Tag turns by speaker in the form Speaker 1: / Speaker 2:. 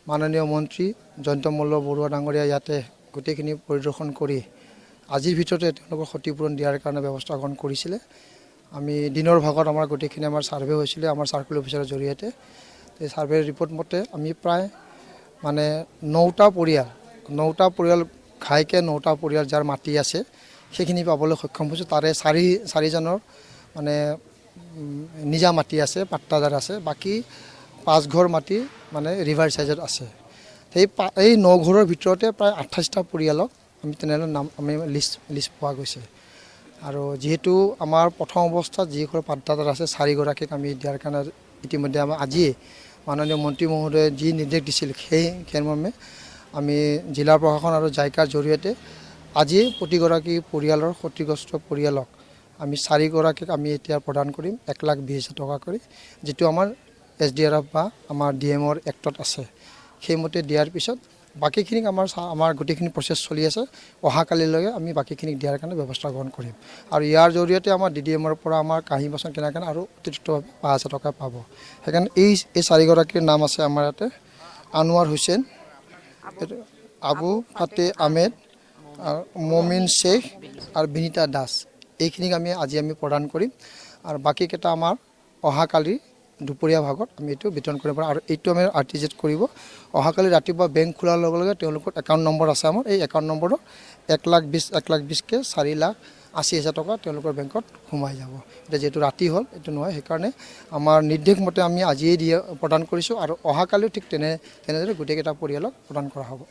Speaker 1: মাননীয় মন্ত্ৰী জয়ন্ত মল্ল বৰুৱা ডাঙৰীয়া ইয়াতে গোটেইখিনি পৰিদৰ্শন কৰি আজিৰ ভিতৰতে তেওঁলোকৰ ক্ষতিপূৰণ দিয়াৰ কাৰণে ব্যৱস্থা গ্ৰহণ কৰিছিলে। আমি দিনৰ ভাগত আমাৰ গোটেইখিনি আমাৰ ছাৰ্ভে হৈছিলে আমাৰ চাৰ্কুল অফিচাৰৰ জৰিয়তে। এই ছাৰ্ভেৰ ৰিপৰ্ট মতে আমি প্ৰায় মানে 9টা পৰিয়াল ঘাইকে 9টা পৰিয়াল যাৰ মাটি আছে সেইখিনি পাবলৈ সক্ষম হৈছোঁ। তাৰে চাৰিজনৰ মানে নিজা মাটি আছে, পাট্টাদাৰ আছে, বাকী 5 ঘৰ মাটি মানে ৰিভাৰ চাইজত আছে। এই 9 ঘৰৰ ভিতৰতে প্ৰায় 28টা পৰিয়ালক আমি তেনেধৰণৰ নাম আমি লিষ্ট পোৱা গৈছে। আৰু যিহেতু আমাৰ প্ৰথম অৱস্থাত যিসকল পাট্টাদাৰ আছে 4গৰাকীক আমি দিয়াৰ কাৰণে ইতিমধ্যে আমাৰ আজিয়ে মাননীয় মন্ত্ৰী মহোদয়ে যি নিৰ্দেশ দিছিল সেই মৰ্মে আমি জিলা প্ৰশাসন আৰু জাইকাৰ জৰিয়তে আজি প্ৰতিগৰাকী পৰিয়ালৰ ক্ষতিগ্ৰস্ত পৰিয়ালক আমি 4গৰাকীক আমি এতিয়া প্ৰদান কৰিম 1,20,000 টকা কৰি, যিটো আমাৰ SDRF বা আমাৰ DMৰ এক্টত আছে। সেইমতে দিয়াৰ পিছত বাকীখিনিক আমাৰ গোটেইখিনি প্ৰচেছ চলি আছে। অহাকালিলৈকে আমি বাকীখিনিক দিয়াৰ কাৰণে ব্যৱস্থা গ্ৰহণ কৰিম। আৰু ইয়াৰ জৰিয়তে আমাৰ DDMৰ পৰা আমাৰ কাঁহী বাচন কিনাৰ কাৰণে আৰু অতিৰিক্তভাৱে 5,000 টকা পাব। সেইকাৰণে এই 4গৰাকীৰ নাম আছে আমাৰ ইয়াতে আনোৱাৰ হুছেইন, আবু ফাতে আহমেদ, মমিন শ্বেখ আৰু বিনীতা দাস। এইখিনিক আজি আমি প্ৰদান কৰিম। আৰু বাকীকেইটা আমাৰ অহাকালি দুপৰীয়া ভাগত আমি এইটো বিতৰণ কৰিব পাৰোঁ। আৰু এইটো আমি RTZ কৰিব। অহাকালি ৰাতিপুৱা বেংক খোলাৰ লগে লগে তেওঁলোকৰ একাউণ্ট নম্বৰ আছে আমাৰ। এই একাউণ্ট নম্বৰত 1,20,000কে 4,80,000 টকা তেওঁলোকৰ বেংকত সোমাই যাব। এতিয়া যিহেতু ৰাতি হ'ল এইটো নহয়, সেইকাৰণে আমাৰ নিৰ্দেশ মতে আমি আজিয়ে প্ৰদান কৰিছোঁ। আৰু অহাকালিও ঠিক তেনেদৰে গোটেইকেইটা পৰিয়ালক প্ৰদান কৰা হ'ব।